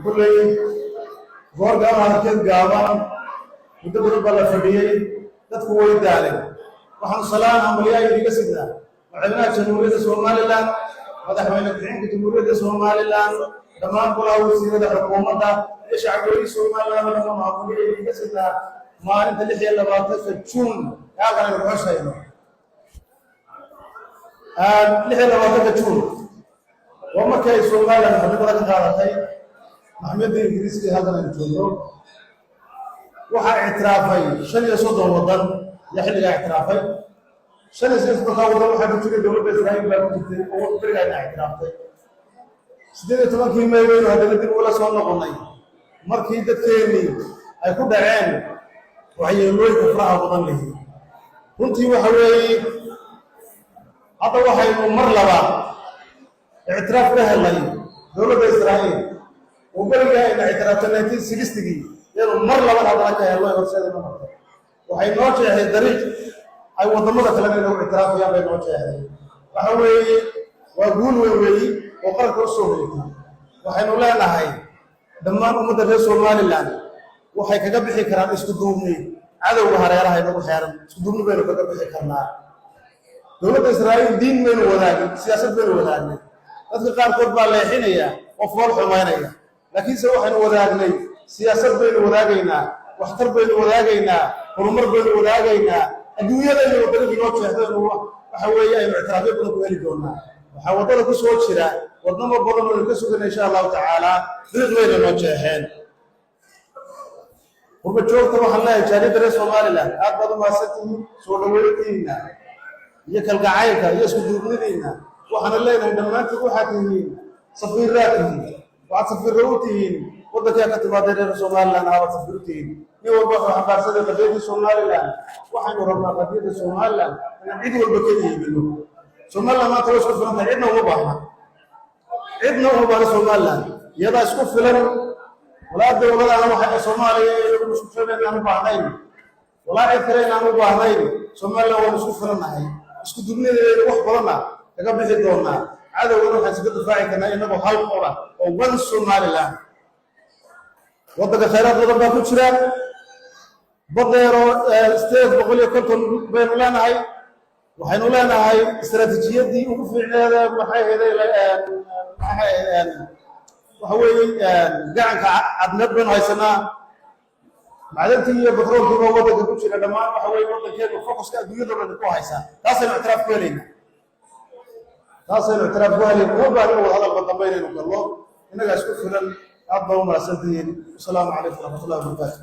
كل غور قام كذا قام وتقول بالله فديي dadku way daaleen waxaan salaan amriyaay iga sidna madaxweynaha jamhuuriyadda Soomaaliland madaxweynaha ku-xigeenka jamhuuriyadda Soomaaliland dhammaan golaha wasiirada xukuumadda iyo shacabka Soomaaliland oo maamulaya iga sidna maalinta 26 Juun yaa qaran ku xusayno 26 Juun ومركي Soomaaliland xubinta ka qaadatay maxkamada Ingiriiska halkan joogo waxa اعترافي شن يصدر وطن يحل اعترافي شن يصدر وطن waxa ku jiray dawladda Israa'iil baa ku jirtay oo bariga اعترافتay sidoo tobankii May hadana dib ula soo noqonay markii dadkeeni ay ku dhaceen waxyeelooyin faraha badan leh runtii waxa weeye hadda waxaynu mar laba اعتراف ka helay dawladda Israa'iil oo bariga اعترافتay 1960 يلو مر لبن هذا كان الله يرسل لنا وحي نوجه هي طريق اي ودمده كلام انه اعتراف يا بين نوجه وحوي واقول وي وقرك رسول وحي نولا هي دمان امه reer Soomaaliland waxay kaga bixi karaan isku duubni cadawga hareeraha inagu xeeran isku duubni baynu kaga bixi karnaa dawladda Israa'iil diin weyn wadaagay siyaasad weyn wadaagay dadka qaar kood baa leexinaya oo fool xumaynaya laakiin se waxaan wadaagnay سياسات بين وداغينا واختر بين وداغينا horumar been wadaagayna adduunyada iyo wadada inoo jeexdeen waxa weeye ay اعتراafyo badan ku heli doonaa waxa wadada ku soo jira wadnamo badan oo ka sugan insha Allah taala dad weyn inoo jeexeen urba joogta waxaan leeyahay jaarida reer Soomaaliland aad baad u maasantiin soo dhaweeytiina iyo kalgacaylka iyo isku duubnidiina waxaan leeyahay dhamaantii waxaad tihiin safiiraatiin waxaad safiirootiin waddanka ka timaadeen reer Soomaaliland aad safiirtiin iyo walba waxa xabaarsaday qadiyada Soomaaliland waxaanu rabnaa qadiyada Soomaaliland in cid walba ka yimaado Soomaaliland ma tawo isku filan cidna uma baahna Soomaaliland iyada isku filan walaal dawladda waxa Soomaaliya iyo isku filan aan u baahnayn walaal ay kareen aan u baahnayn Soomaaliland waa isku filanahay isku dubnadeeda wax badan kaga bixi doonaa cadawga waxa iska difaaci karnaa inagoo hal qoran oo wan Soomaaliland waddanka khayraad badan baa ku jira badeero state boqol iyo konton baynu leenahay waxaynu leenahay istaraatiijiyadii ugu fiicneeda waxay waxa weeye gacanka cadnad baynu haysanaa macdantii iyo batroolkii oo waddanka ku jira dhammaan waxa weeye waddankeenu focuska adduunyada dhan ku haysaa taasaynu اعتراaf ku helaynaa oo baan inuu hadal badan baynaynu gallo inaga isku filan أبا وما سنتين السلام عليكم ورحمة الله وبركاته